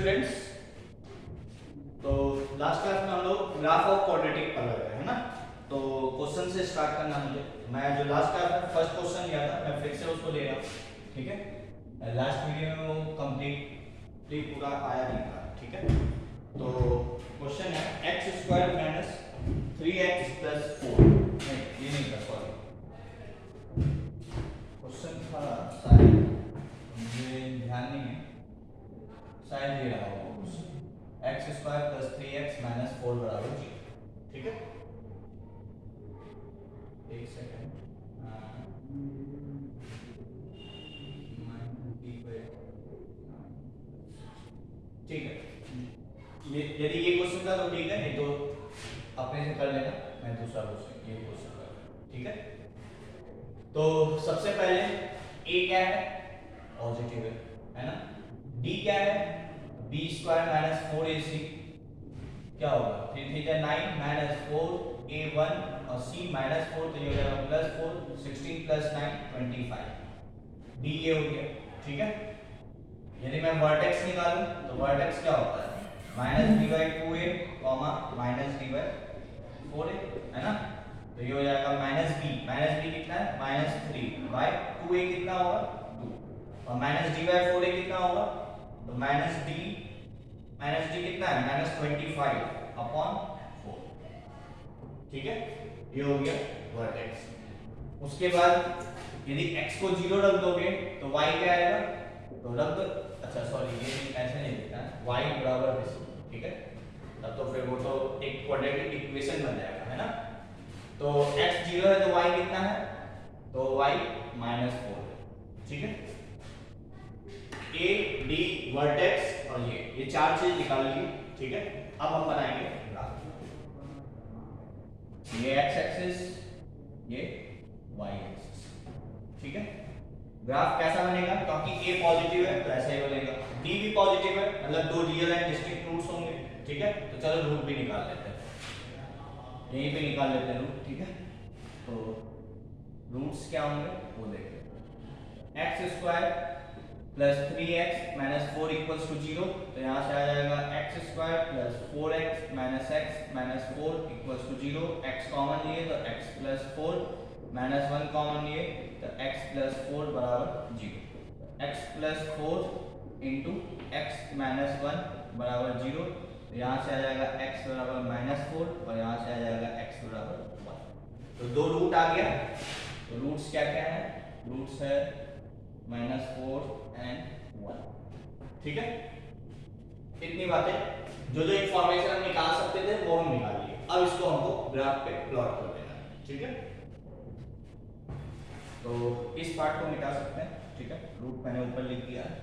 Students, तो last class में हम लोग ग्राफ ऑफ क्वाड्रेटिक पढ़ रहे थे, है ना। तो क्वेश्चन से स्टार्ट करना मुझे। मैं जो लास्ट क्लास में फर्स्ट क्वेश्चन लिया था मैं फिर से उसको ले रहा हूँ, ठीक है। लास्ट वीडियो में वो कंप्लीटली पूरा आया नहीं था, ठीक है। तो क्वेश्चन है x square minus 3x plus 4। नहीं, ये नहीं था, सॉरी। क्वेश्चन था शायद, मुझे ध्यान नहीं है, शायद ये रहा होगा x square plus 3x minus 4 बराबर 0, ठीक है। एक सेकेंड, ठीक है। ये यदि ये क्वेश्चन था तो ठीक है, नहीं तो अपने से कर लेना। मैं दूसरा क्वेश्चन, ये क्वेश्चन कर, ठीक है। तो सबसे पहले a क्या है, पॉजिटिव है ना। d क्या है, b स्क्वायर माइनस 4ac क्या होगा, 3 थीटा 9 माइनस 4a1 और c माइनस 4 तो ये हो जाएगा प्लस 4, 16 प्लस 9 25। d ये हो गया, ठीक है। यदि मैं वर्टेक्स निकालूं तो वर्टेक्स क्या होता है, minus d by 2a comma minus d by 4a, है ना। तो ये हो जाएगा माइनस बी कितना है, माइनस 3 बाई 2a कितना होगा 2, और माइनस डी बाई 4a कितना होगा, तो माइनस डी कितना है, माइनस 25 अपॉन 4, ठीक है। ये हो गया वर्टेक्स। उसके बाद यदि x को 0 रख दोगे तो y क्या आएगा, तो रख दो, अच्छा सॉरी ये ऐसे नहीं लिखना है, y बराबर दिस, ठीक है। तब तो फिर वो तो एक क्वाड्रेटिक इक्वेशन बन जाएगा, है ना। तो x 0 है तो y कितना है, तो y माइनस 4 है, ठीक है। a d वर्टेक्स और ये चार चीज निकाल ली, ठीक है। अब हम बनाएंगे ग्राफ। ये x एक्सिस, ये y एक्सिस, ठीक है। ग्राफ कैसा बनेगा, क्योंकि a पॉजिटिव है तो ऐसा ही बनेगा, d भी पॉजिटिव है, मतलब दो रियल एंड डिस्टिंक्ट रूट्स होंगे, ठीक है। तो चलो रूट भी निकाल लेते हैं, यहीं पे निकाल लेते हैं रूट, ठीक है। तो रूट्स क्या होंगे वो देखते हैं। X square plus 3x minus 4 equals to 0, तो यहाँ से आ जाएगा x square plus 4x minus x minus 4 equals to 0। x common लिए तो x प्लस 4 माइनस 1 कॉमन लिए तो x प्लस 4 बराबर 0। x plus 4 into x minus 1 बराबर 0, तो यहाँ से आ जाएगा x बराबर माइनस 4 और यहाँ से आ जाएगा x बराबर 1। तो दो रूट आ गया। तो रूट्स क्या क्या है, रूट्स है माइनस 4 एंड 1, ठीक है। इतनी बातें, जो जो इंफॉर्मेशन हम निकाल सकते थे वो हम निकाल लिए। अब इसको हमको ग्राफ पे प्लॉट कर देना है, ठीक है। तो इस पार्ट को मिटा सकते हैं, ठीक है। रूट मैंने ऊपर लिख दिया है,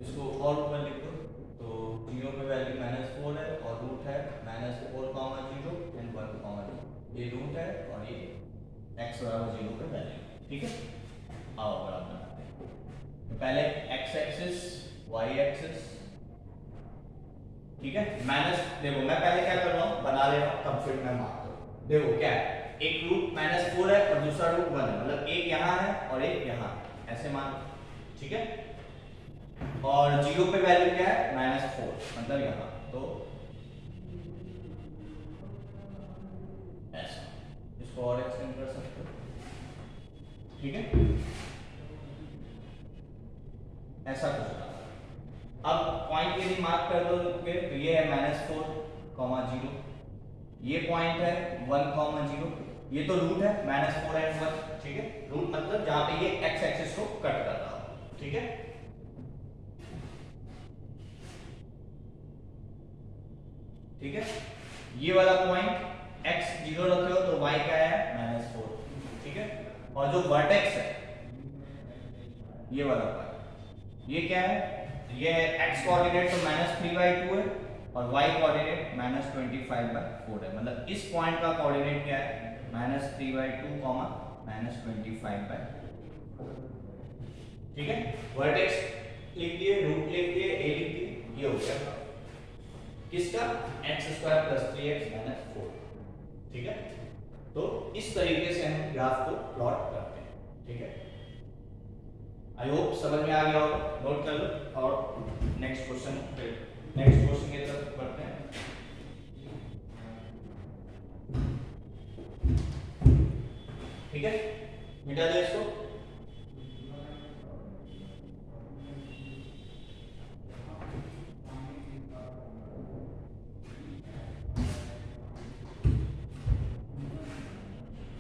इसको और ऊपर लिख दो। तो 0 पे वैल्यू माइनस 4 है और रूट है माइनस 4 कॉमा 0 एंड 1 कॉमा 0, ये रूट है और ये x बराबर 0 पे वैल्यू, ठीक है। आओ बराबर बनाते हैं। तो पहले x एक्सिस y एक्सिस, ठीक है। माइनस, देखो मैं पहले क्या कर रहा हूँ, बना ले रहा हूँ, तब फिर मैं मारता हूँ। देखो क्या है, एक रूट माइनस 4 है और दूसरा रूट 1 है, मतलब एक यहाँ है और एक यहाँ, ऐसे मान, ठीक है। और 0 पे वैल्यू क्या है, माइनस 4, मतलब यहाँ, तो ऐसा, इसको और एक्सटेंड कर सकते हो, ठीक है। ऐसा कुछ। अब पॉइंट यदि मार्क कर दोगे तो ये है माइनस 4 कॉमा 0, ये पॉइंट है 1 कॉमा 0, ये तो रूट है माइनस 4 एंड 1, ठीक है। रूट मतलब जहां पे ये x एक्सिस को कट कर रहा हो, ठीक है। ठीक है, ये वाला पॉइंट x 0 रखे हो तो y क्या है, माइनस 4, ठीक है। और जो वर्टेक्स है ये वाला पॉइंट, ये क्या है, ये x कोऑर्डिनेट तो -3/2 है और y कोऑर्डिनेट -25/4 है, मतलब इस पॉइंट का कोऑर्डिनेट क्या है, -3/2 -25/4, ठीक है। वर्टेक्स लिख दिए, रूट लिख दिए, a लिख दिए, ये हो गया किसका, x² + 3x - 4, ठीक है। तो इस तरीके से हम ग्राफ को प्लॉट करते हैं, ठीक है। आई होप समझ में आ गया होगा, नोट कर लो और नेक्स्ट क्वेश्चन की तरफ बढ़ते हैं। ठीक है, मिटा दो इसको।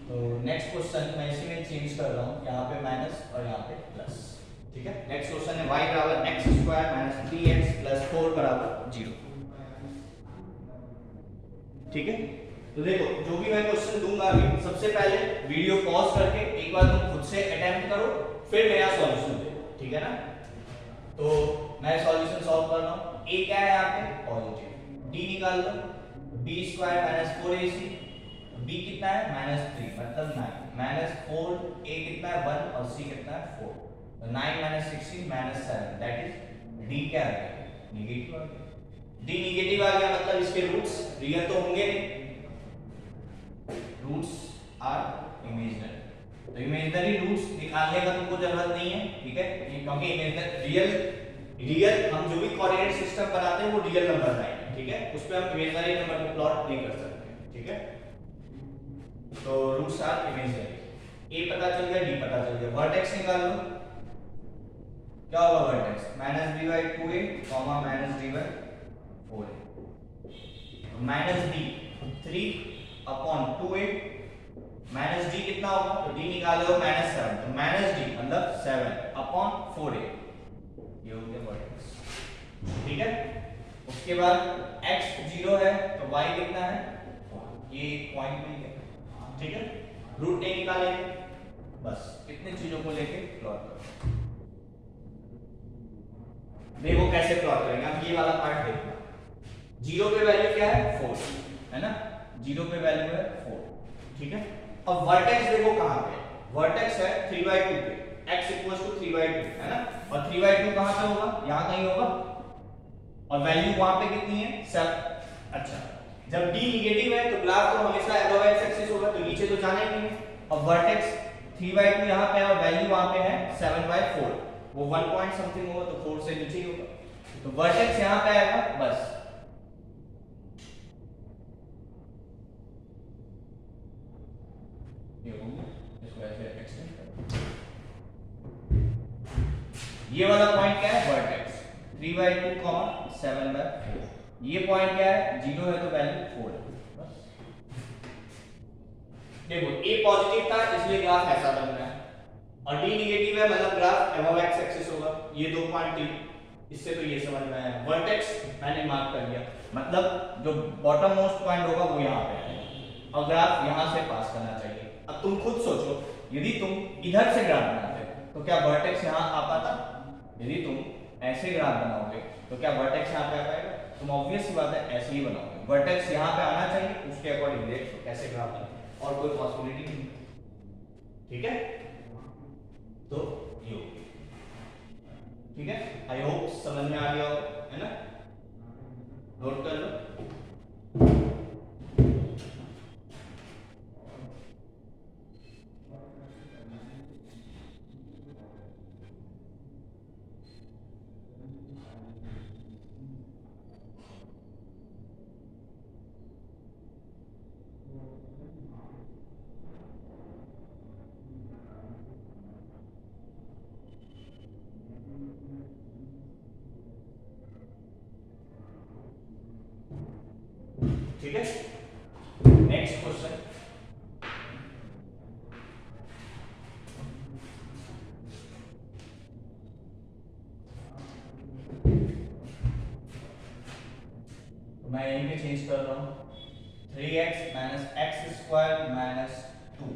तो नेक्स्ट क्वेश्चन मैं इसी में चेंज कर रहा हूँ, यहाँ पे माइनस और यहाँ पे प्लस। ठीक है, नेक्स्ट क्वेश्चन है y बराबर x square minus 3x plus 4 बराबर 0। ठीक है, तो देखो जो भी मैं क्वेश्चन दूंगा अभी, सबसे पहले वीडियो पॉज करके एक बार तुम खुद से अटेम्प्ट करो, फिर मेरा सॉल्यूशन दो। ठीक है ना, तो मैं सॉल्यूशन सॉल्व कर रहा हूँ। a क्या है यहाँ पे पॉजिटिव, d निकाल लो, b square minus 4ac, b कितना है -3 मतलब 9, -4 a कितना है 1 और c कितना है 4, तो 9 - 16 - 7 दैट इज d क्या आ गया नेगेटिव आ गया। d नेगेटिव आ गया मतलब इसके रूट्स रियल तो होंगे नहीं, रूट्स आर इमेजिनरी, तो इमेजिनरी रूट्स निकालने का तुमको जरूरत नहीं है। ठीक है, क्योंकि इमेजिनरी रियल हम जो भी कोऑर्डिनेट सिस्टम बनाते हैं वो रियल नंबर लाएंगे। ठीक है, उस पे हम इमेजिनरी नंबर को प्लॉट नहीं कर सकते। ठीक है, तो रूट्स आर इमेजिनरी। a पता चल गया, d पता चल गया, वर्टेक्स निकाल लो। क्या होगा vertex -b/2a, -d/4a, -d 3/2a, -d कितना होगा, तो d निकालो -7, तो -d मतलब 7/4a, ये हो गया वर्टेक्स। ठीक है, उसके बाद x 0 है तो y कितना है, ये पॉइंट मिल गया। ठीक है, रूट नहीं निकालेंगे, बस इतने चीजों को लेके प्लॉट करो। देखो कैसे प्लॉट करेंगे, अब ये वाला पार्ट देखना। 0 पे वैल्यू क्या है 4 है ना, 0 पे वैल्यू है 4। ठीक है, अब वर्टेक्स देखो कहां पे, वर्टेक्स है 3/2 पे, x 3/2 है ना, और 3/2 कहां पे होगा, यहां कहीं होगा, और वैल्यू वहां पे कितनी है 7। अच्छा, जब d नेगेटिव है तो ग्राफ तो हमेशा अबव x एक्सिस होगा, तो नीचे तो जाना ही नहीं है। अब वर्टेक्स 3/2 यहां पे है और वैल्यू वहां पे है 7/4, वो 1 पॉइंट समथिंग होगा तो 4 से नीचे ही होगा, तो वर्टेक्स यहां पे आएगा। बस इसको ऐसे एक्सटेंड करो, ये वाला पॉइंट क्या है वर्टेक्स 3/2 7/4, ये पॉइंट क्या है 0 है तो वैल्यू 4 है। बस देखो a पॉजिटिव था इसलिए ग्राफ ऐसा बन रहा है, और d नेगेटिव है मतलब ग्राफ अबव x एक्सिस होगा, ये दो पॉइंट थी, इससे तो ये समझ में आया। वर्टेक्स मैंने मार्क कर दिया, मतलब जो बॉटम मोस्ट पॉइंट होगा वो यहाँ पे आएगा और ग्राफ यहाँ से पास करना चाहिए। अब तुम खुद सोचो, यदि तुम इधर से ग्राफ बनाते तो क्या वर्टेक्स यहाँ आ पाता, यदि तुम ऐसे ग्राफ बनाओगे तो क्या वर्टेक्स यहाँ पे आ पाएगा, तुम ऑब्वियस सी बात है ऐसे ही बनाओगे, वर्टेक्स यहाँ पे आना चाहिए, उसके अकॉर्डिंग देखो कैसे ग्राफ बने, और कोई पॉसिबिलिटी नहीं। ठीक है, तो ये ठीक है, आई होप समझ में आ गया है ना, नोट कर लो। ठीक है, नेक्स्ट क्वेश्चन, तो मैं यहीं पे चेंज कर रहा हूं 3x - x² - 2,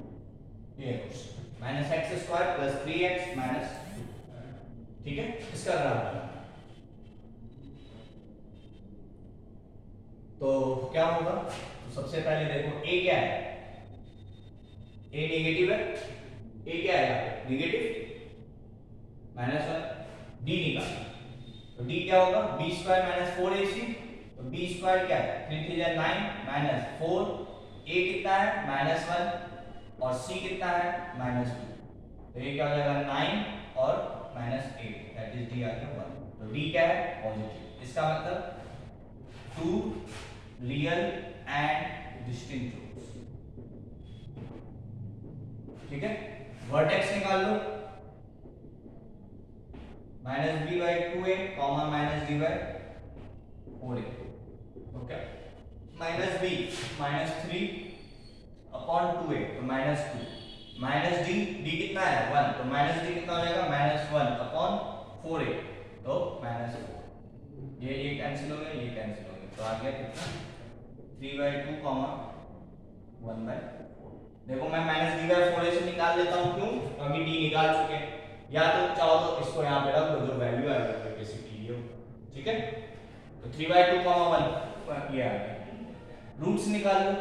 ये क्वेश्चन -x² + 3x - 2। ठीक है, इसका ग्राफ बना, तो क्या होगा, तो सबसे पहले देखो a क्या है, a नेगेटिव है, a क्या है यहाँ पे नेगेटिव -1, d निकाल, तो d क्या होगा b² - 4ac, तो b² क्या है 3 3 जा 9 -4, a कितना है -1 और c कितना है -2, तो ये क्या हो जाएगा 9 और माइनस 8 दैट इज डी आ गया 1। तो डी क्या है पॉजिटिव। इसका मतलब 2 रियल एंड डिस्टिंक्ट रूट्स। ठीक है, वर्टेक्स निकाल लो minus b by 2a comma minus d by 4a। Okay, minus b minus 3 upon 2a तो माइनस 2, माइनस डी, डी कितना है 1 तो माइनस डी कितना हो जाएगा माइनस 1 अपॉन 4a तो माइनस 4। ये कैंसिल हो गया, ये कैंसिल हो गया, तो आ गया कितना 3/2 कॉमा 1/4। देखो मैं माइनस डी बाई 4a से निकाल लेता हूँ, क्यों क्योंकि डी निकाल चुके हैं। या तो चाहो तो इसको यहाँ पे रख दो, जो वैल्यू आएगा बेसिकली ये। ठीक है, तो 3/2 कॉमा 1 ये आ गया। रूट्स निकाल लो,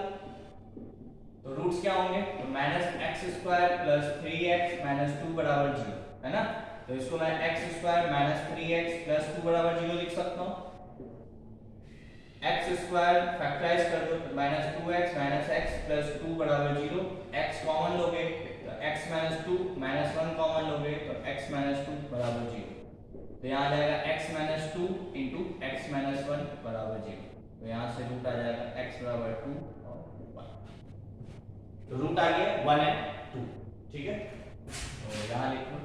तो रूट्स क्या होंगे तो minus x square plus 3x minus 2 बराबर 0 है ना। तो इसको मैं x square minus 3x plus 2 बराबर 0 लिख सकता हूँ। एक्स स्क्वायर फैक्टराइज कर दो तो minus 2x minus x plus 2 बराबर 0। x कॉमन लोगे तो x माइनस 2 माइनस 1 कॉमन लोगे तो x माइनस 2 बराबर 0। तो यहाँ आ जाएगा x minus 2 into x minus 1 बराबर 0। तो यहाँ से रूट आ जाएगा x बराबर 2 और 1। तो रूट आ गया 1 एंड 2। ठीक है, तो यहाँ लिख लो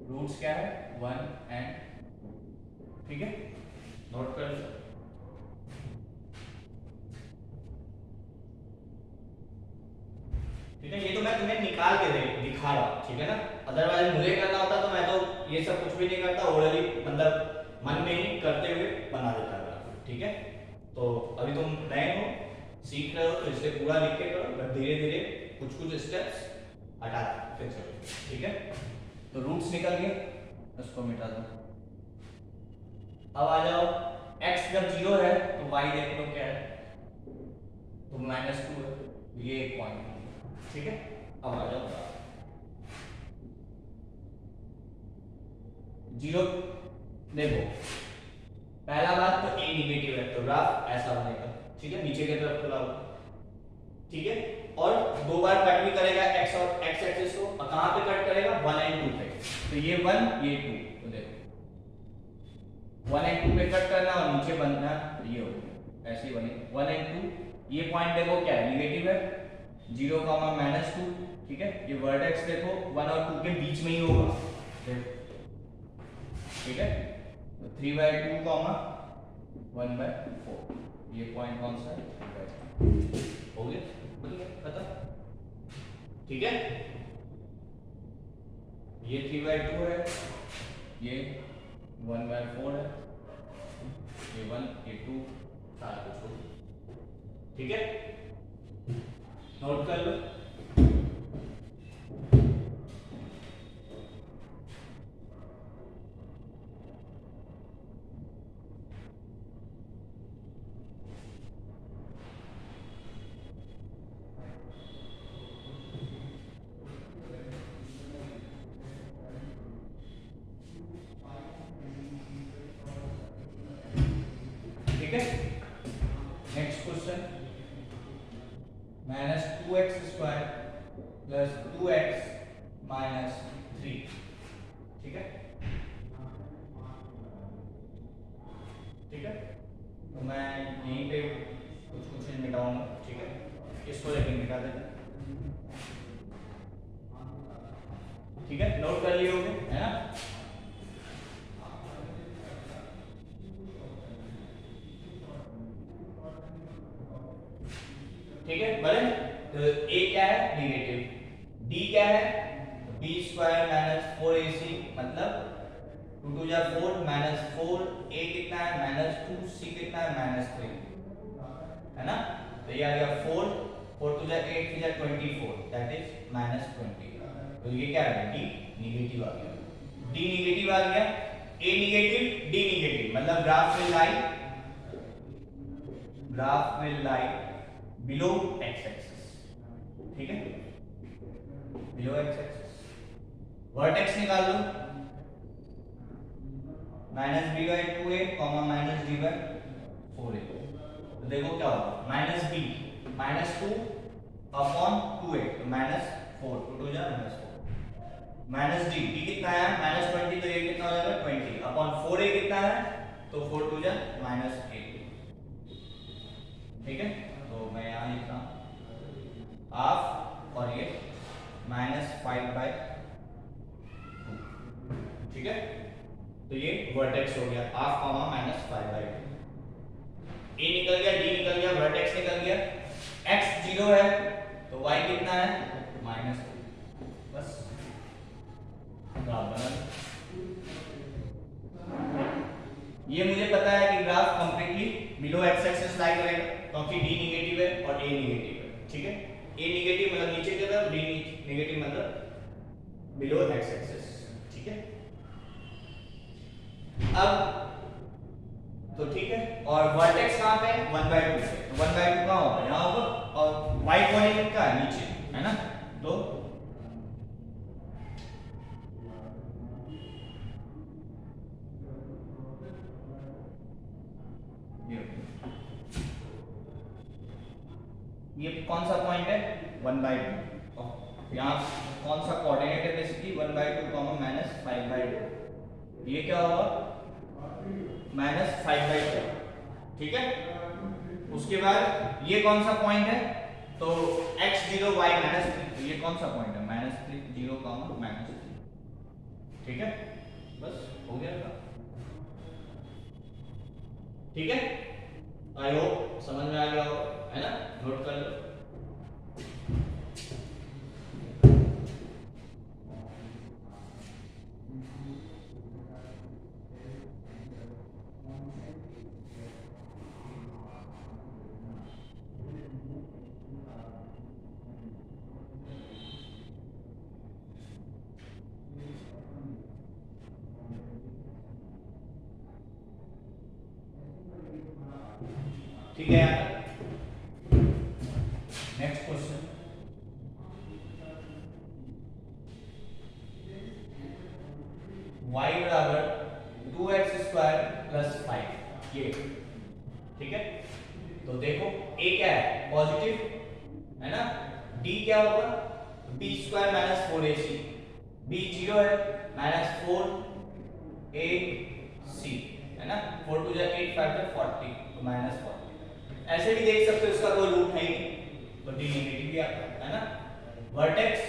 रूट्स क्या है 1 एंड 2। ठीक है, नोट कर लो। ठीक है, ये तो मैं तुम्हें निकाल के दिखा रहा हूँ, ठीक है ना। अदरवाइज मुझे करना होता तो मैं तो ये सब कुछ भी नहीं करता, ओरली मतलब मन में ही करते हुए बना देता था। ठीक है, तो अभी तुम नए हो, सीख रहे हो, तो इसे पूरा लिख के करो, बट धीरे धीरे कुछ कुछ स्टेप्स हटा फिर चलो। ठीक है, तो रूट्स निकल गए, इसको मिटा दो। अब आ जाओ, x जब 0 है तो y देख लो क्या है, तो -2 है, ये एक पॉइंट है। ठीक है, अब आ जाओ 0। देखो पहला बात तो a निगेटिव है, तो ग्राफ ऐसा बनेगा। ठीक है, नीचे की तरफ खुला होगा। ठीक है, और दो बार कट भी करेगा x और x एक्सिस को, और कहां पे कट करेगा 1 एंड 2 पे। तो ये 1 ये 2, तो देखो 1 एंड 2 पे कट करना और नीचे बनना, तो ये हो गया ऐसे ही बनेगा 1 एंड 2। ये पॉइंट देखो क्या है नेगेटिव है 0 -2। ठीक है, ये वर्टेक्स देखो 1 और 2 के बीच में ही होगा। ठीक है, तो 3/2 1/4, ये पॉइंट कौन सा है हो गया, बोलिए खत्म। ठीक है, ये 3/2 है, ये 1/4 है, ये 1 ये 2 सारा कुछ हो गया। ठीक है, नोट कर लो। ठीक है, next question -2x² plus 2x minus 3। ठीक है, ठीक है, तो मैं यहीं पे कुछ क्वेश्चन मिटाऊंगा। ठीक है, इसको लेकिन मिटा देना। ठीक है, नोट कर लिए होंगे है ना। ठीक है, बड़े तो a क्या है नेगेटिव, d क्या है b² माइनस 4ac, मतलब 2 2 जा 4 -4, a कितना है -2, c कितना है -3, है ना। तो ये आ गया 4 4 2 जा 8 3 जा 24, दैट इज -20। तो ये क्या है d नेगेटिव आ गया, d नेगेटिव आ गया, a नेगेटिव d नेगेटिव, मतलब graph will lie below x axis. ठीक है, बिलो x एक्सिस। वर्टेक्स निकाल लो -b/2a -d/4a। तो देखो क्या होगा -b -2 अपॉन 2a, तो -4 2 2 जा -4 माइनस डी, डी कितना है -20, तो ये कितना हो जाएगा 20 अपॉन 4a कितना है, तो 4 2 जा -8। ठीक है, तो मैं यहाँ लिखता हूँ हाफ और ये -5/2। ठीक है, तो ये वर्टेक्स हो गया हाफ कॉमा -5/2। ए निकल गया, डी निकल गया, वर्टेक्स निकल गया। x 0 है तो y कितना है -2। बस ग्राफ बना। ये मुझे पता है कि graph completely below x axis लाई करेगा क्योंकि d नेगेटिव है और a नेगेटिव है। ठीक है, a नेगेटिव मतलब नीचे की तरफ, d नेगेटिव मतलब बिलो एक्स एक्सिस। ठीक है, अब तो ठीक है, और वर्टेक्स कहां पे है 1/2 से, तो 1/2 कहां होगा यहां होगा, और y कोऑर्डिनेट का है नीचे, है ना, तो ये कौन सा पॉइंट है 1/2, और यहाँ कौन सा कोऑर्डिनेट है बेसिकली 1/2 -5/2, ये क्या होगा -5/2। ठीक है, उसके बाद ये कौन सा पॉइंट है, तो x0 y -3, तो ये कौन सा पॉइंट है -3 0 -3। ठीक है, बस हो गया था। ठीक है, आई होप समझ में आ गया हो, है ना, नोट कर लो। ठीक है, नेक्स्ट क्वेश्चन, y बराबर 2x² + 5 ये। ठीक है, तो देखो a क्या है पॉजिटिव, है ना, d क्या होगा b² - 4ac, b 0 है -4ac, है ना, 4 2 8 5 40, तो -40। ऐसे भी देख सकते हो इसका कोई रूट है ही नहीं, तो d नेगेटिव भी आता है ना। वर्टेक्स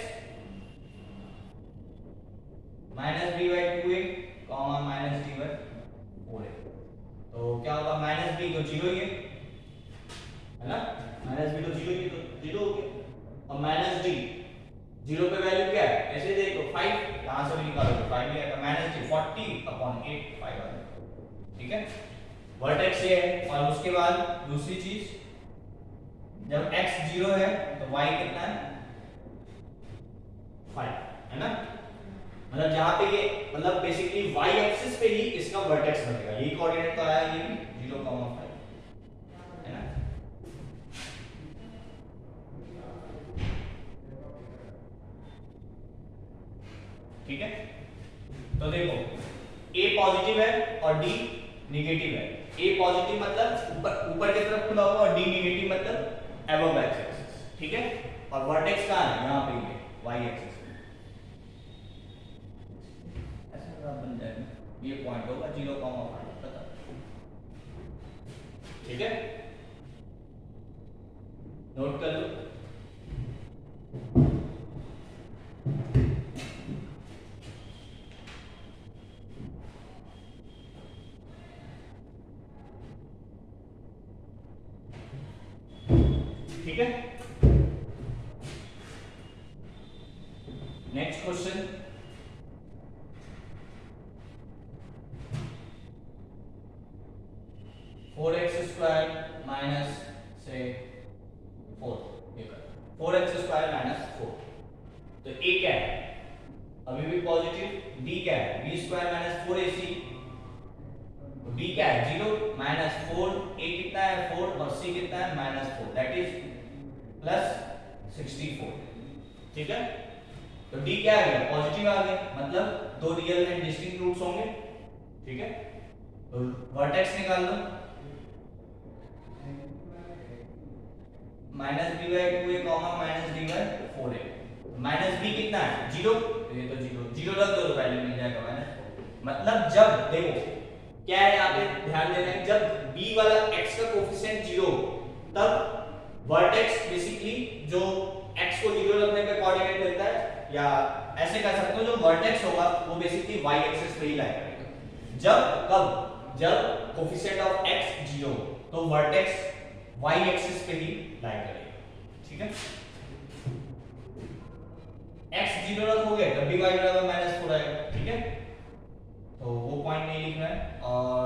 -b/2a, -d/4a, तो क्या होगा -b तो 0 ही है ना, -b तो 0 ही, तो 0 हो गया, और -d 0 पे वैल्यू क्या है, ऐसे देखो 5, यहां से भी निकालोगे 5 ही आएगा, -d 40/8 5 आ जाएगा। ठीक है, वर्टेक्स ये है, और उसके बाद दूसरी चीज, जब x 0 है तो y कितना है 5, है ना, मतलब जहां पे ये मतलब बेसिकली y एक्सिस पे ही इसका वर्टेक्स बनेगा, यही कोऑर्डिनेट तो आया, ये भी 0,5, है ना। ठीक है, तो देखो a पॉजिटिव है और d नेगेटिव है। a पॉजिटिव मतलब ऊपर ऊपर की तरफ खुला हुआ, और d नेगेटिव मतलब अबव एक्स एक्सिस। ठीक है, और वर्टेक्स कहां है यहां पे, ये y एक्सिस पे, ऐसा ग्राफ बन जाएगा, ये पॉइंट होगा 0,5, पता। ठीक है, नोट कर लो। ठीक है, next question, four x square minus से 4, ये कर 4x² - 4, तो a क्या है अभी भी पॉजिटिव, d क्या है b² - 4ac, b क्या है 0 -4, a कितना है 4, और c कितना है -4, दैट इज +64। ठीक है, तो d क्या आ गया पॉजिटिव आ गया, मतलब दो रियल एंड डिस्टिंक्ट रूट्स होंगे। ठीक है, तो वर्टेक्स निकाल लो, -b/2a, -d/4a, माइनस बी कितना है 0, तो ये तो 0 0 रख दो तो वैल्यू मिल जाएगा माइनस। मतलब जब देखो क्या है यहाँ पे ध्यान देना है, जब b वाला x का कोफिशिएंट 0 तब वर्टेक्स बेसिकली जो x को 0 रखने पे कोऑर्डिनेट देता है, या ऐसे कह सकते हो जो वर्टेक्स होगा वो बेसिकली y एक्सिस पे ही लाई करेगा। जब कब जब कोफिशिएंट ऑफ x 0 तो वर्टेक्स y एक्सिस पे ही लाई करेगा, ठीक है। x 0 रखोगे तब भी y बराबर -4 आएगा, ठीक है। तो वो पॉइंट नहीं लिखना है। और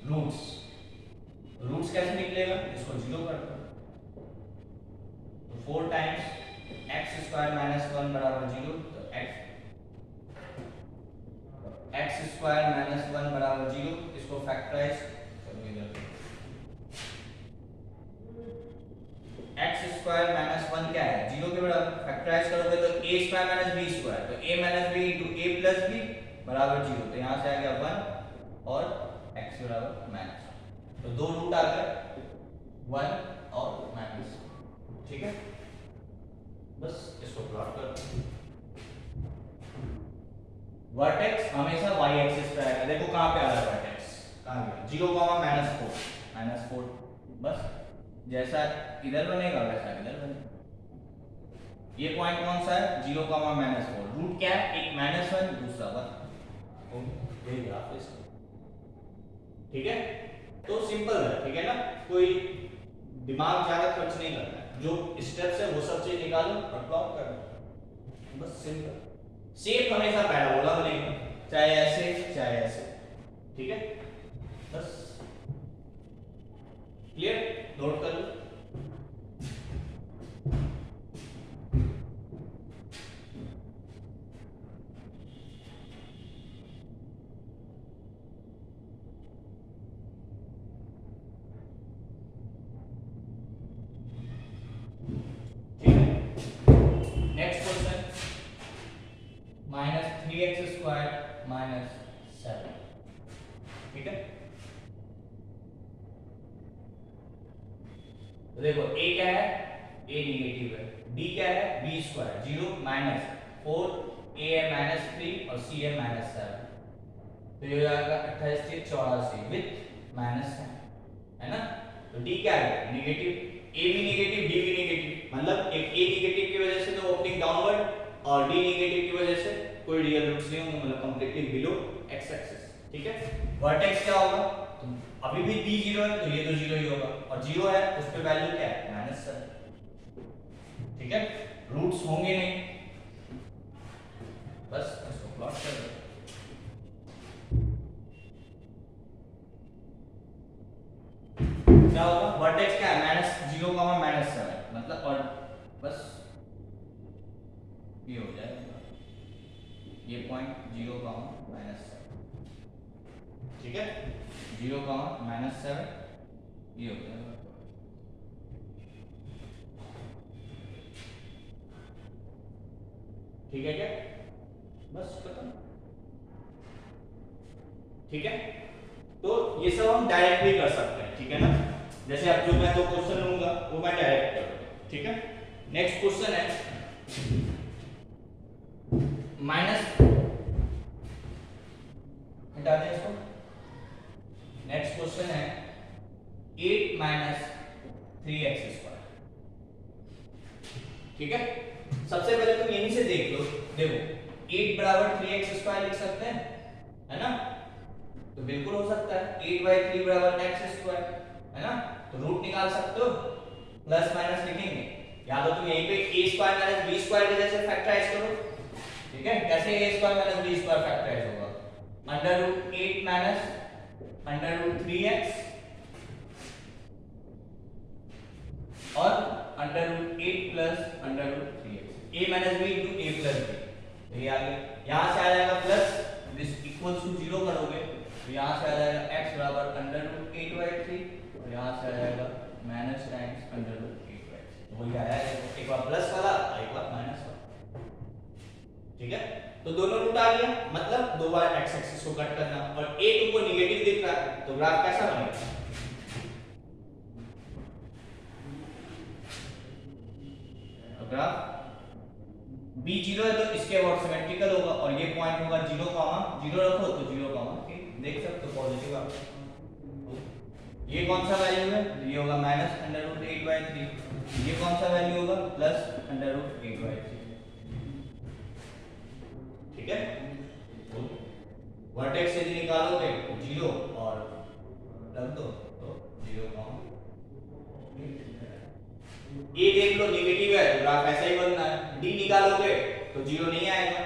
रूट्स कैसे निकलेगा, इसको 0 कर दो तो 4 टाइम्स x स्क्वायर माइनस 1 बराबर 0, तो x स्क्वायर माइनस 1 बराबर 0, इसको फैक्टराइज करो इधर। x स्क्वायर माइनस 1 क्या है 0 के बराबर, फैक्टराइज करोगे तो a square minus b square, तो a minus b into a plus b बराबर 0, तो यहां से आ गया 1 और x बराबर माइनस, तो दो रूट आ गए 1 और माइनस, ठीक है। बस इसको प्लॉट कर दो। वर्टेक्स हमेशा y एक्सिस पे आएगा, देखो कहां पे आ रहा है वर्टेक्स, कहां गया 0, -4, बस जैसा इधर बनेगा वैसा इधर बनेगा। ये पॉइंट कौन सा है 0, -4, रूट क्या है, एक -1 दूसरा 1, यही ग्राफ है इसका, ठीक है। तो सिंपल है, ठीक है ना, कोई दिमाग ज्यादा खर्च नहीं करना है, जो स्टेप्स है वो सब चीज निकालो और प्लॉट करो, बस सिंपल। शेप हमेशा पैराबोला बनेगा, चाहे ऐसे चाहे ऐसे, ठीक है। बस क्लियर, नोट कर लो। -3x स्क्वायर -7, ठीक है। तो देखो a क्या है, a नेगेटिव है, b क्या है b स्क्वायर 0 -4, a है -3 और c है -7, तो ये हो जाएगा 28 से 84 विद माइनस है ना। तो d क्या है नेगेटिव, a भी नेगेटिव d भी नेगेटिव, मतलब एक a नेगेटिव की वजह से तो ओपनिंग डाउनवर्ड और d नेगेटिव की वजह से कोई रियल रूट्स नहीं होंगे, मतलब कंप्लीटली बिलो x एक्सिस, ठीक है। वर्टेक्स क्या होगा, तो अभी भी d 0 है तो ये तो 0 ही होगा, और 0 है उस पे वैल्यू क्या है -7, ठीक है। रूट्स होंगे नहीं, बस इसको प्लॉट कर दो। क्या होगा वर्टेक्स क्या है -0, -7, मतलब और बस ये हो जाएगा ये पॉइंट 0, -7, ठीक है। 0, -7 ये हो जाएगा, ठीक है क्या, बस खत्म, ठीक है। तो ये सब हम डायरेक्ट भी कर सकते हैं, ठीक है ना, जैसे अब जो मैं दो क्वेश्चन लूंगा वो मैं डायरेक्ट करूंगा, ठीक है। नेक्स्ट क्वेश्चन है माइनस, हटा दें इसको। नेक्स्ट क्वेश्चन है 8 - 3x स्क्वायर, ठीक है। सबसे पहले तुम यहीं से देख लो, देखो 8 बराबर 3x स्क्वायर लिख सकते हैं, है ना, तो बिल्कुल हो सकता है 8/3 बराबर x स्क्वायर, है ना, तो रूट निकाल सकते हो, प्लस माइनस लिखेंगे, या तो तुम यहीं पे a square minus b square की जैसे फैक्टराइज करो, ठीक है। कैसे a square minus b square factorise होगा, √8 माइनस √3x और √8 plus √3x, a minus b into a plus b, तो ये आ गया, यहां से आ जाएगा प्लस, दिस इक्वल्स टू 0 करोगे तो यहां से आ जाएगा x बराबर √8/3 और यहां से आ जाएगा माइनस टाइम्स √8/3, तो वही आया है, एक बार प्लस वाला और एक बार माइनस वाला, ठीक है। तो दोनों रूट आ गया, मतलब दो बार x एक्सिस को कट करना, और a तुमको नेगेटिव दिख रहा है तो ग्राफ कैसा बनेगा, तो ग्राफ b 0 है तो इसके अबाउट सिमेट्रिकल होगा और ये पॉइंट होगा 0 कॉमा 0 रखो तो 0 कॉमा देख सकते हो पॉजिटिव आप। ये कौन सा वैल्यू है? ये होगा -√8/3। ये कौन सा वैल्यू होगा? +√8/3। ठीक है। वर्टेक्स से निकालोगे 0 और रख दो तो 0 कॉमा। ए देख लो नेगेटिव है तो ग्राफ ऐसा ही बनना है। डी निकालोगे तो 0 नहीं आएगा।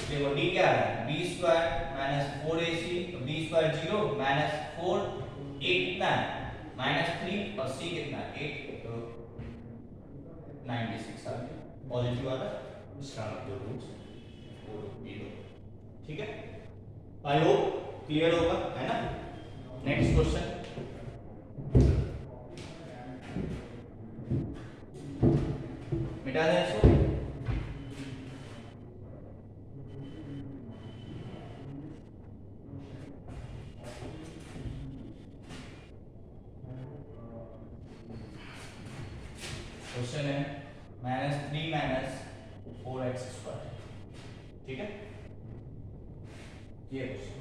देखो डी क्या है? b² - 4ac तो b² 0 -4 a कितना है? -3 और c कितना है? 8 तो 96 आ गया पॉजिटिव आ रहा। इसका दो रूट्स ठीक है। आई होप क्लियर होगा है ना। नेक्स्ट क्वेश्चन मिटा दें इसको। क्वेश्चन है -3 - 4x²। ठीक है ये क्वेश्चन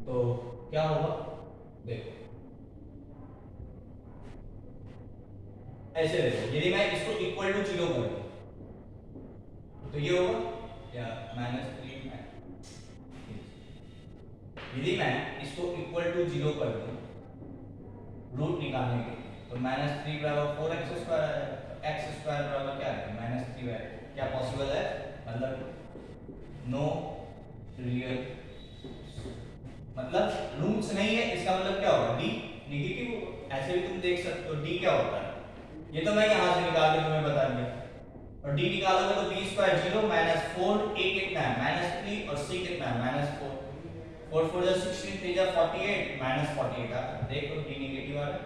तो क्या होगा देखो ऐसे देखो यदि मैं इसको इक्वल टू 0 कर दूं तो ये होगा क्या -3 यदि मैं इसको इक्वल टू 0 कर दूं रूट निकालने के लिए तो -3 बराबर 4x² है। x² बराबर क्या है? -3 है। क्या पॉसिबल है? मतलब नो रियल मतलब रूट्स नहीं है इसका मतलब क्या होगा? d नेगेटिव होगा। ऐसे भी तुम देख सकते हो d क्या होता है। ये तो मैं यहां से निकाल के तुम्हें बता दिया और d निकालोगे तो b² 0 -4 a कितना है? -3 और c कितना है? -4 4 4 जा 16 3 जा 48 -48 आ देखो d नेगेटिव आ रहा है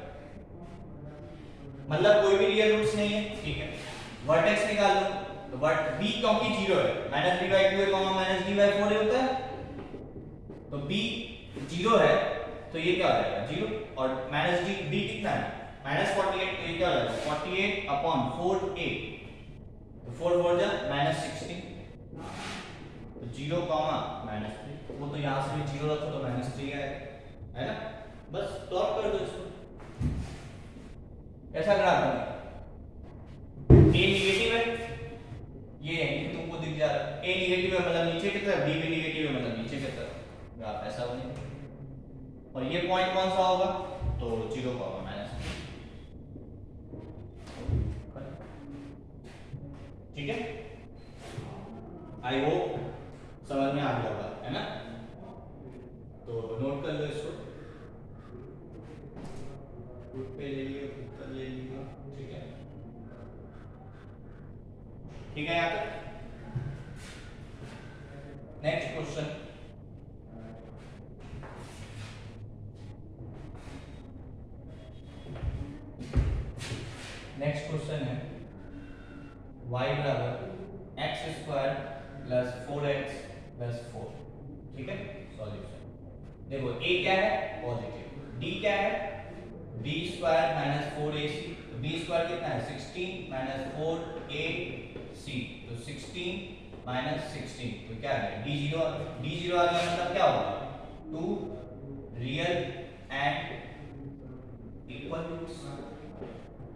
मतलब कोई भी रियल रूट्स नहीं है। ठीक है वर्टेक्स निकाल लो तो वर्ट b क्योंकि 0 है -3/2 है -d/4 होता है तो b 0 है तो ये क्या हो जाएगा 0 और -d कितना है -48 तो ये क्या हो जाएगा 48/4a तो 4 4 जा -16 तो 0 -3 वो तो यहां से भी 0 रखो तो -3 आएगा है ना। बस प्लॉट कर दो इसको ऐसा ग्राफ बनेगा। a नेगेटिव है ये तुमको दिख जा रहा है a नेगेटिव है मतलब नीचे की तरफ d भी नेगेटिव है मतलब नीचे की तरफ ग्राफ ऐसा बनेगा और ये पॉइंट कौन सा होगा तो 0 ठीक है। आई होप समझ में आ गया होगा है ना। तो नोट कर लो इसको पे ले लिया उत्तर ले लिया ठीक है यहाँ तक। नेक्स्ट क्वेश्चन है y बराबर x² + 4x + 4 ठीक है। सॉल्यूशन देखो a क्या है पॉजिटिव d क्या है b² - 4ac तो b² कितना है 16 - 4ac तो 16 - 16 तो क्या है d0 आ गया मतलब क्या होगा 2 रियल एंड इक्वल रूट्स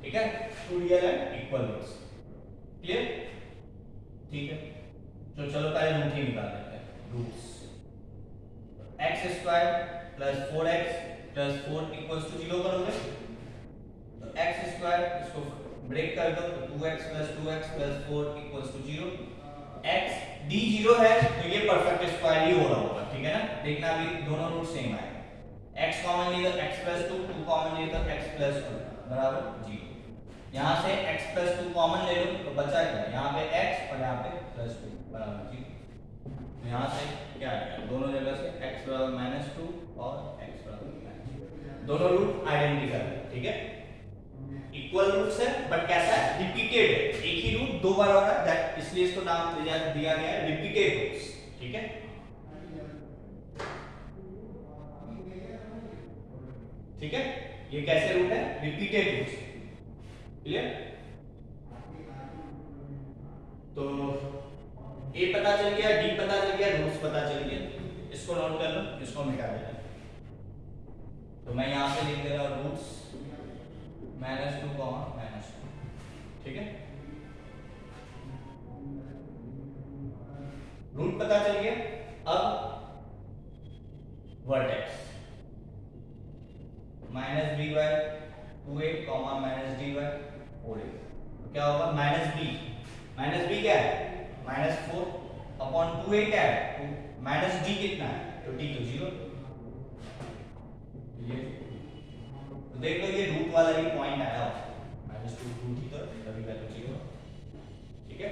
ठीक है 2 real and equal roots clear ठीक है। तो चलो पहले रूट ही निकाल लेते हैं रूट्स x² + 4x + 4 = 0 करोगे तो x² इसको ब्रेक कर दो तो 2x + 2x + 4 = 0 x d0 है तो ये परफेक्ट स्क्वायर ही हो रहा होगा ठीक है ना। देखना अभी दोनों रूट सेम आएगा x कॉमन लिए तो x + 2 2 कॉमन लिए तो x + 2 बराबर 0 यहां से x + 2 कॉमन ले लो तो बचा क्या यहां पे x और यहां पे +2 बराबर 0 तो यहां से क्या आएगा दोनों जगह से x बराबर -2 और x बराबर -2 दोनों रूट आइडेंटिकल है ठीक है इक्वल रूट्स है बट कैसा है रिपीटेड है एक ही रूट दो बार हो रहा है दैट इसलिए इसको नाम दिया गया है रिपीटेड रूट्स ठीक है। ठीक है ये कैसे रूट है रिपीटेड रूट्स क्लियर तो ए पता चल गया, डी पता चल गया, रूट्स पता चल गया। इसको नोट कर लो, इसको मिटा देना। तो मैं यहां से लिख दे रहा हूं रूट्स -2 -2, ठीक है। रूट पता चल गया। अब वर्टेक्स -b/2a, -d/4a, तो क्या होगा? -b क्या है? -4/2a क्या है? -d कितना है? तो d तो 0। ये तो देख लो, ये रूट वाला ही पॉइंट आया -2 रूट ही, तो तभी वैल्यू 0, ठीक है।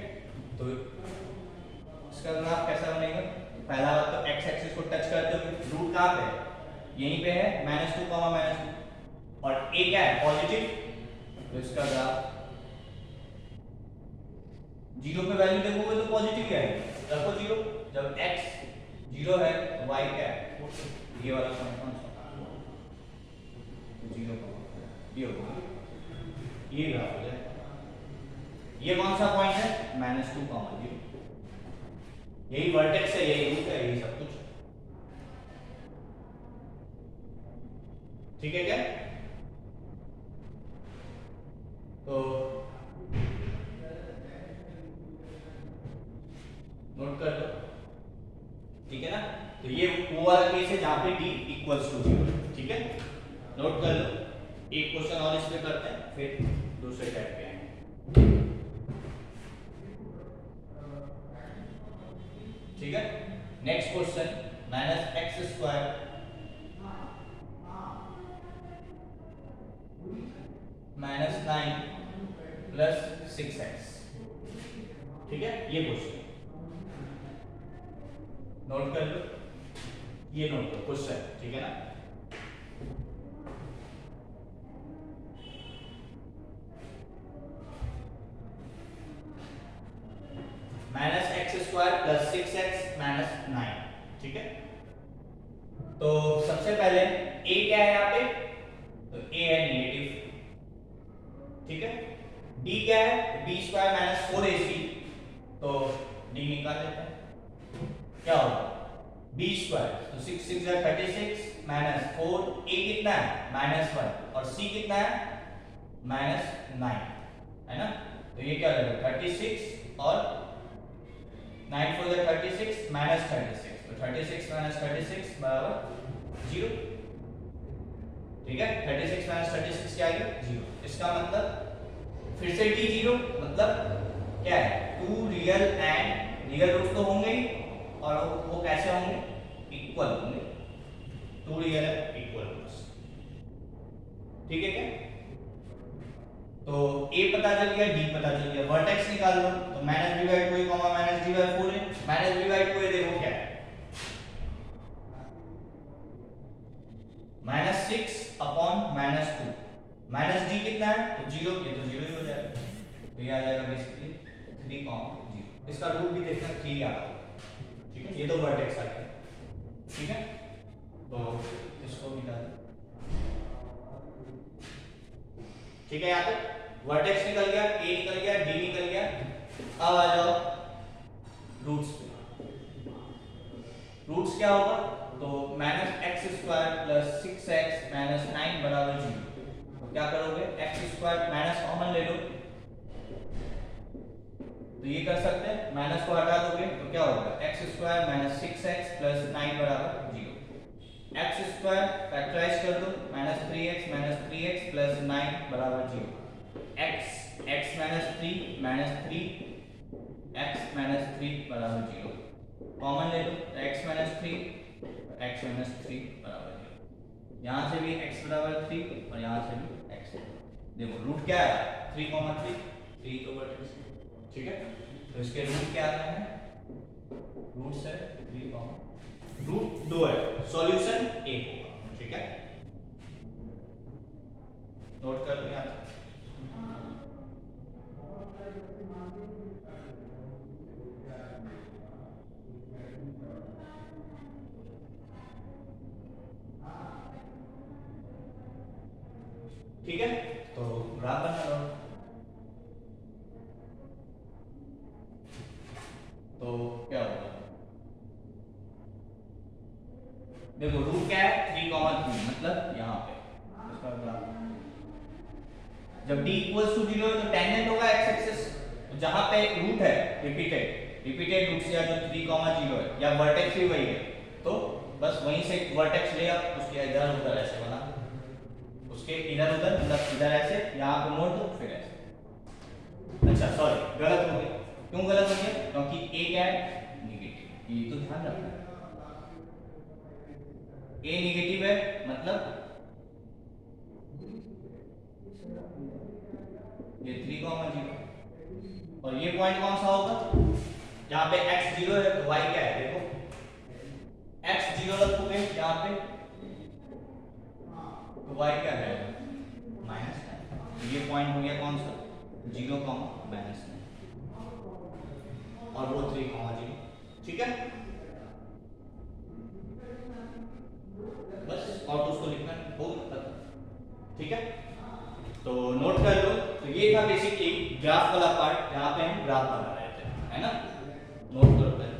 तो इसका ग्राफ कैसा बनेगा? पहला बात तो x एक्सिस को टच करते हुए रूट कहां पे है? यहीं पे है, -2, -2, और a क्या है? पॉजिटिव। तो इसका ग्राफ 0 पे वैल्यू देखोगे तो पॉजिटिव क्या है, रखो 0। जब x 0 है तो y क्या है? ये वाला पॉइंट कौन सा? 0, ये होगा, ये ग्राफ हो जाए। ये कौन सा पॉइंट है? -2, 0। यही वर्टेक्स है, यही रूट है, यही सब कुछ, ठीक है क्या? तो नोट कर लो, ठीक है ना। तो ये वो वाला केस है जहां पे d = 0, ठीक है। नोट कर लो। एक क्वेश्चन और इस पे करते हैं, फिर दूसरे टाइप पे आएंगे, ठीक है। नेक्स्ट क्वेश्चन, -x² -9 + 6x, ठीक है। ये क्वेश्चन नोट कर लो, ये नोट करो क्वेश्चन, ठीक है ना। -x² + 6x - 9, ठीक है। तो सबसे पहले a क्या है यहाँ पे? तो a है नेगेटिव, ठीक है। d क्या है? b² - 4ac, तो d निकाल लेते हैं। क्या होगा? b², तो 6 6 जा 36 -4, a कितना है? -1, और c कितना है? -9, है ना। तो ये क्या लगेगा? 36 और 9 4 जा 36 -36, तो 36 - 36 बराबर 0, ठीक है। 36 - 36 क्या आएगा? 0। इसका मतलब फिर से d 0, मतलब क्या है? 2 रियल एंड रियल रूट्स तो होंगे ही, और वो कैसे होंगे? इक्वल होंगे, 2 रियल इक्वल रूट्स, ठीक है क्या। तो a पता चल गया, d पता चल गया, वर्टेक्स निकाल लो। तो -b/2a, -d/4a, -b/2a देखो क्या है? -6/-2, -d कितना है? तो 0, ये तो 0 ही हो जाएगा, तो ये आ जाएगा बेसिकली 3,0। इसका रूट भी देखना 3 आ रहा है, ठीक है। ये तो वर्टेक्स आ गया, ठीक है। तो इसको निकाल, ठीक है। यहाँ तक वर्टेक्स निकल गया, a निकल गया, d निकल गया। अब आ जाओ रूट्स पे। रूट्स क्या होगा? तो -x² + 6x - 9 = 0। तो क्या करोगे? x² माइनस कॉमन ले लो, तो ये कर सकते हैं। माइनस को हटा दोगे तो क्या होगा? x² - 6x + 9 = 0। x² फैक्टराइज कर दो, -3x - 3x + 9 = 0। x x - 3 - 3 x - 3 = 0। Common ले लो, x - 3 x - 3 = 0। यहाँ से भी x = 3 और यहाँ से भी x। देखो रूट क्या है? 3, 3 तो वर्टेक्स, ठीक है। तो इसके रूट क्या आ रहे हैं? रूट्स है 3, रूट 2 है, सॉल्यूशन 1 होगा, ठीक है। नोट कर लिया, ठीक है। तो ग्राफ बना लो, तो क्या होगा, देखो रूट क्या है 3,3 मतलब यहाँ पे इसका ग्राफ, जब d इक्वल्स टू 0 है तो टेंजेंट होगा x एक्सिस, तो जहां पे रूट है रिपीटेड रूट से या जो 3,0 है या वर्टेक्स भी वही है, तो बस वहीं से वर्टेक्स लिया, उसके इधर उधर ऐसे बना, उसके इधर उधर मतलब इधर ऐसे, यहाँ पे मोड़ दो फिर ऐसे। अच्छा सॉरी गलत हो गया, क्यों गलत हो गया, क्योंकि a क्या है नेगेटिव, ये तो ध्यान रखना है, a नेगेटिव है मतलब ये 3,0 और ये पॉइंट कौन सा होगा, जहां पे x 0 है तो y क्या है, देखो x 0 रखोगे यहाँ पे तो y क्या है -9, तो ये पॉइंट हो गया कौन सा 0, -9 और वो 3,0, ठीक है, बस और तो उसको लिखना हो खत्म, ठीक है। तो नोट कर लो, तो ये था बेसिकली ग्राफ वाला पार्ट जहां पे हम ग्राफ बना रहे थे, है ना, नोट करो पहले।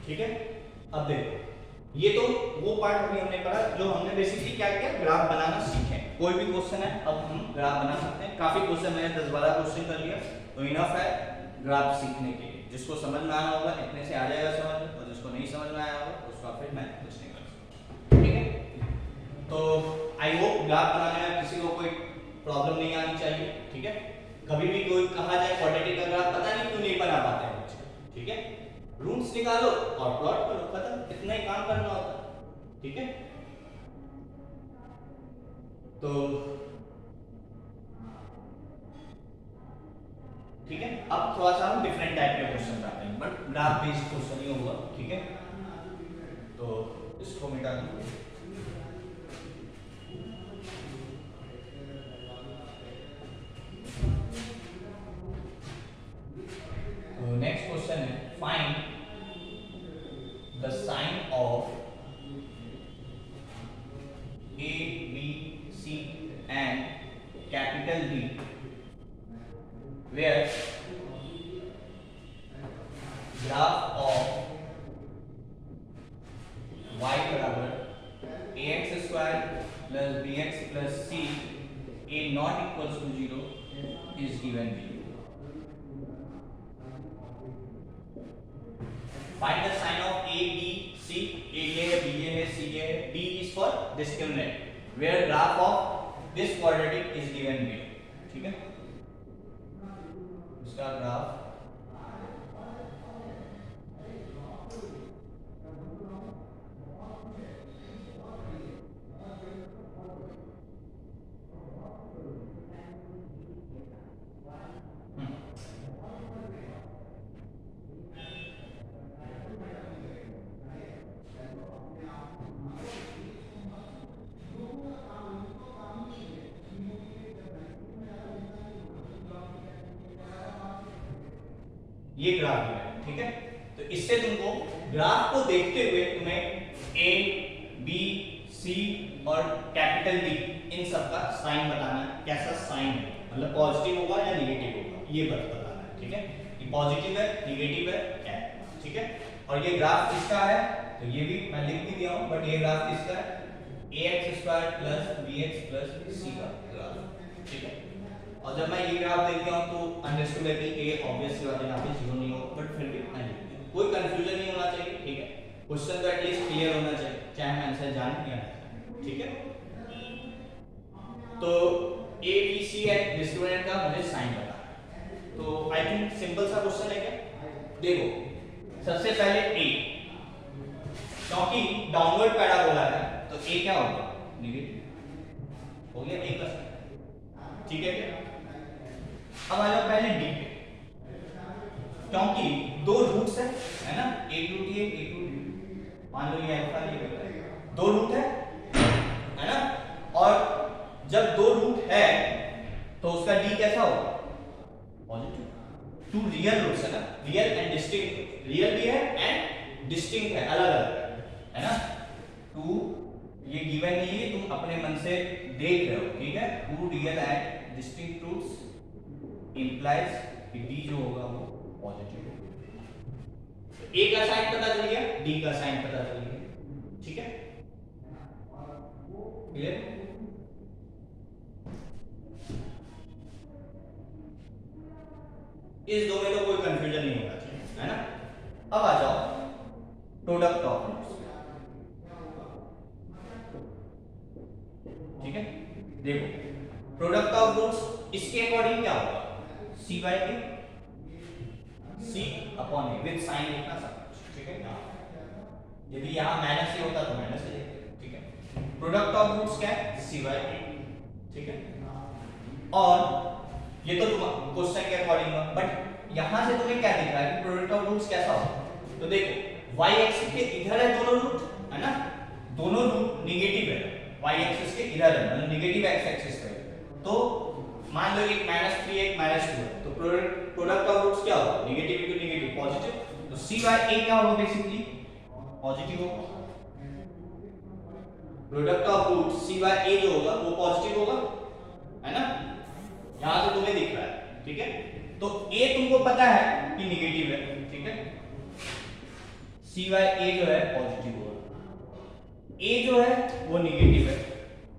ठीक है, अब देखो ये तो वो पार्ट अभी हमने पढ़ा जो हमने बेसिकली क्या किया, ग्राफ बनाना सीखे। कोई भी क्वेश्चन है अब हम ग्राफ बना सकते हैं, काफी क्वेश्चन मैंने 10-12 क्वेश्चन कर लिया, तो इनफ है ग्राफ सीखने के लिए। जिसको समझ में आना होगा इतने से आ जाएगा समझ में, और जिसको नहीं समझ में आया होगा उसका फिर मैं कुछ नहीं कर सकता, ठीक है। तो आई होप ग्राफ बनाने में किसी को कोई प्रॉब्लम नहीं आनी चाहिए, ठीक है। कभी भी कोई कहा जाए क्वाड्रेटिक का ग्राफ पता नहीं क्यों नहीं बना पाते हैं बच्चे, ठीक है, रूट्स निकालो और प्लॉट करो, खत्म, इतना ही काम करना होता है, ठीक है। तो ठीक है, अब थोड़ा सा हम डिफरेंट टाइप के क्वेश्चन आते हैं, बट ग्राफ बेस्ड क्वेश्चन ही होगा, ठीक है। तो इसको मिटा दो, तो नेक्स्ट क्वेश्चन है find the sign of A, B, C and capital D where graph of y बराबर ax square plus bx plus c a not equals to 0 is given below. Find the sign of A, B, C. A ये है, B ये है, C ये है, D is for discriminant where graph of this quadratic is given below, ठीक है। इसका graph ये ग्राफ दिया है, ठीक है। तो इससे तुमको ग्राफ को देखते हुए तुम्हें ए, बी, सी और कैपिटल डी इन सब का साइन बताना है, कैसा साइन है, मतलब पॉजिटिव होगा या नेगेटिव होगा, ये बताना है, ठीक है। ये पॉजिटिव है, नेगेटिव है, क्या है, ठीक है। और ये ग्राफ किसका है, तो ये भी मैं लिख भी दिया हूं, बट ये ग्राफ किसका है, ax square plus bx plus c का ग्राफ, ठीक है। और जब मैं ये ग्राफ देख रहा हूं तो अंडरस्टूड है कि a ऑब्वियसली बात है, यहाँ पे जीरो नहीं होगा, बट फिर भी मैं लिख दिया, कोई कंफ्यूजन नहीं होना चाहिए, ठीक है। क्वेश्चन तो एटलीस्ट क्लियर होना चाहिए, चाहे हम आंसर जाने या ना जाने, ठीक है। तो a b c है डिस्क्रिमिनेंट का मुझे साइन बताना है, तो आई थिंक सिंपल सा क्वेश्चन है क्या। देखो सबसे पहले a, क्योंकि डाउनवर्ड पैराबोला है तो a क्या होगा, नेगेटिव हो गया, a प्लस, ठीक है क्या। अब आ जाओ पहले d पे, क्योंकि दो रूट्स है ना, एक रूट ये एक रूट, मान लो ये अल्फा ये बीटा है, दो रूट है ना, और जब दो रूट है तो उसका डी कैसा होगा, पॉजिटिव। टू रियल रूट्स है ना, रियल एंड डिस्टिंक्ट, रियल भी है एंड डिस्टिंक्ट है, अलग अलग है ना। टू ये गिवन नहीं है, तुम अपने मन से देख रहे हो, ठीक है। Two real and distinct roots implies कि डी जो होगा वो पॉजिटिव होगा। ए का साइन पता चल गया, डी का साइन पता चल गया, ठीक है, क्लियर। इस दो में तो कोई कंफ्यूजन नहीं होना चाहिए, है ना। अब आ जाओ प्रोडक्ट ऑफ रूट्स, ठीक है। देखो प्रोडक्ट ऑफ रूट्स इसके अकॉर्डिंग क्या होगा, c by a, c upon a with sign लिखना सब कुछ, ठीक है। यदि यहां माइनस ए होता तो माइनस ए लिखते, ठीक है। प्रोडक्ट ऑफ रूट्स क्या है, सी बाई ए, ठीक है। और ये तो क्वेश्चन के अकॉर्डिंग है, बट यहां से तुम्हें क्या दिख रहा है कि प्रोडक्ट ऑफ रूट्स कैसा होगा। तो देखो y एक्सिस के इधर है दोनों रूट, है ना, दोनों रूट नेगेटिव है, y एक्सिस के इधर है मतलब नेगेटिव x एक्सिस पे। तो मान लो एक -3 एक -2 है, तो प्रोडक्ट ऑफ रूट्स क्या होगा, नेगेटिव इनटू नेगेटिव पॉजिटिव। तो c बाय a क्या होगा, बेसिकली पॉजिटिव होगा। Product of root c by a जो होगा वो पॉजिटिव होगा, है ना, यहां से तुम्हें दिख रहा है, ठीक है। तो a तुमको पता है कि नेगेटिव है, ठीक है, c बाय a जो है पॉजिटिव होगा, a जो है वो नेगेटिव है।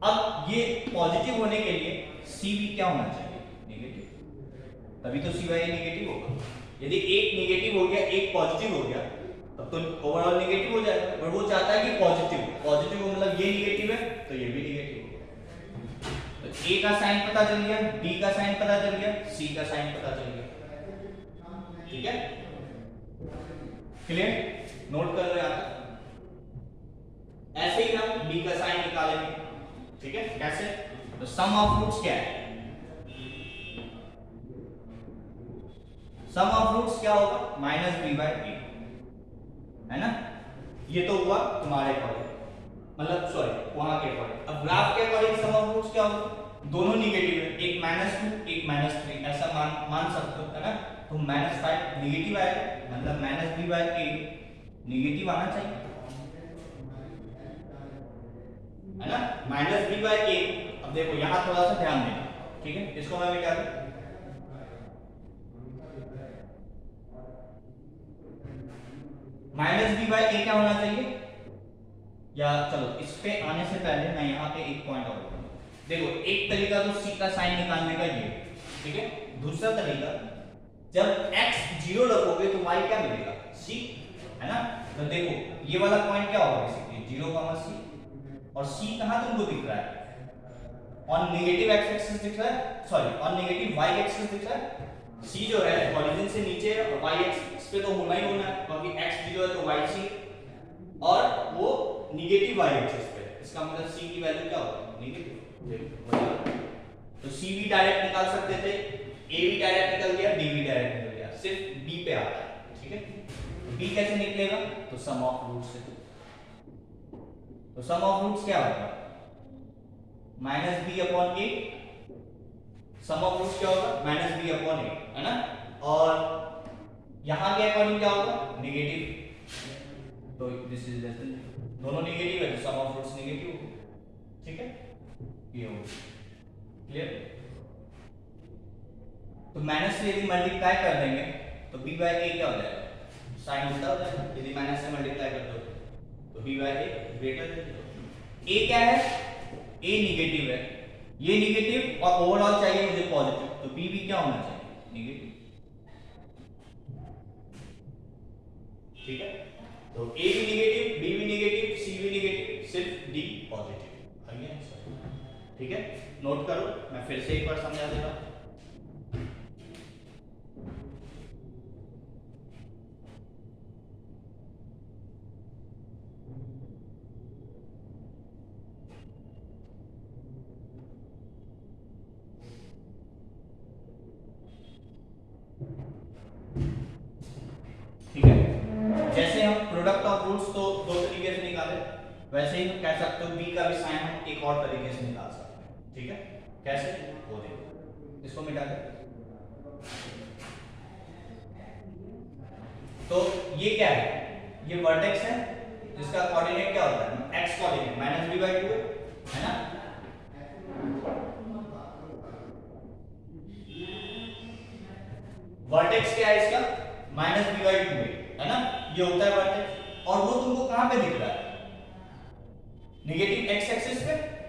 अब ये पॉजिटिव होने के लिए c भी क्या होना चाहिए, नेगेटिव, तभी तो c बाय a नेगेटिव होगा। यदि एक नेगेटिव हो गया एक पॉजिटिव हो गया तब तो ओवरऑल नेगेटिव हो जाएगा, पर वो चाहता है कि पॉजिटिव, पॉजिटिव मतलब ये नेगेटिव है तो ये भी नेगेटिव होगा। तो a का साइन पता चल गया, b का साइन पता चल गया, c का साइन पता चल गया, ठीक है, क्लियर। नोट कर लो यहां तक। ऐसे ही हम b का साइन निकालेंगे, ठीक है, कैसे, तो सम ऑफ रूट्स क्या है, सम ऑफ रूट्स क्या होगा, -b बाय a, है ना। ये तो हुआ तुम्हारे अकॉर्डिंग, मतलब सॉरी वहां के अकॉर्डिंग। अब ग्राफ के अकॉर्डिंग सम ऑफ रूट्स क्या होगा, दोनों नेगेटिव है, एक -2 एक -3 ऐसा मान सकते हो, है ना। तो -5 नेगेटिव आएगा, मतलब -b बाय a नेगेटिव आना चाहिए, है ना, -b बाय a। अब देखो यहां थोड़ा सा ध्यान देना, ठीक है, इसको मैं मिटा दूं, -b बाय a क्या होना चाहिए, या चलो इस पे आने से पहले मैं यहाँ पे एक पॉइंट और बताऊं। देखो एक तरीका तो c का साइन निकालने का ये, ठीक है। दूसरा तरीका, जब x 0 रखोगे तो y क्या मिलेगा, c, है ना। तो देखो ये वाला पॉइंट क्या होगा, बेसिकली 0, c, और c कहाँ तुमको दिख रहा है, ऑन नेगेटिव x एक्सिस दिख रहा है, sorry on negative y axis दिख रहा है। c जो है ओरिजिन से नीचे है और y एक्सिस पे तो होना ही होना है, क्योंकि x 0 है तो y c, और वो नेगेटिव y एक्सिस पे, इसका मतलब c की वैल्यू क्या होगी, नेगेटिव। तो c भी डायरेक्ट निकाल सकते थे, a भी डायरेक्ट निकल गया, d भी डायरेक्ट निकल गया, सिर्फ b पे आता है, ठीक है। तो b कैसे निकलेगा, तो सम ऑफ रूट्स से। तो सम ऑफ रूट्स क्या होगा, -b upon a, sum of roots क्या होगा, -b अपॉन a, है ना। और यहां के अकॉर्डिंग क्या होगा, नेगेटिव, तो दिस इज लेस देन, दोनों नेगेटिव है तो सम ऑफ रूट्स नेगेटिव होगा, ठीक है, ये हो क्लियर। तो माइनस से यदि मल्टीप्लाई कर देंगे तो b बाय a क्या हो जाएगा, साइन उल्टा हो जाएगा, यदि माइनस से मल्टीप्लाई कर दो तो b by a greater than a क्या है, a नेगेटिव है, ये नेगेटिव और ओवरऑल चाहिए मुझे पॉजिटिव, तो b भी क्या होना चाहिए, नेगेटिव, ठीक है। तो a भी नेगेटिव, b भी नेगेटिव, c भी नेगेटिव, सिर्फ d पॉजिटिव, आ गया आंसर, ठीक है। नोट करो, मैं फिर से एक बार समझा दे रहा हूं। ठीक है। जैसे हम प्रोडक्ट ऑफ रूट्स तो दो तरीके से निकाले, वैसे ही हम कह सकते हो बी का भी साइन हम एक और तरीके से निकाल सकते हैं। ठीक है, कैसे वो देखो, इसको मिटा दे। तो ये क्या है, ये वर्टेक्स है जिसका कोऑर्डिनेट क्या होता है, x coordinate minus b by 2 है ना। वर्टेक्स क्या है इसका, माइनस बी बाई 2 है ना, ये होता है वर्टेक्स। और वो तुमको कहां पे दिख रहा है, नेगेटिव एक्स एक्सिस पे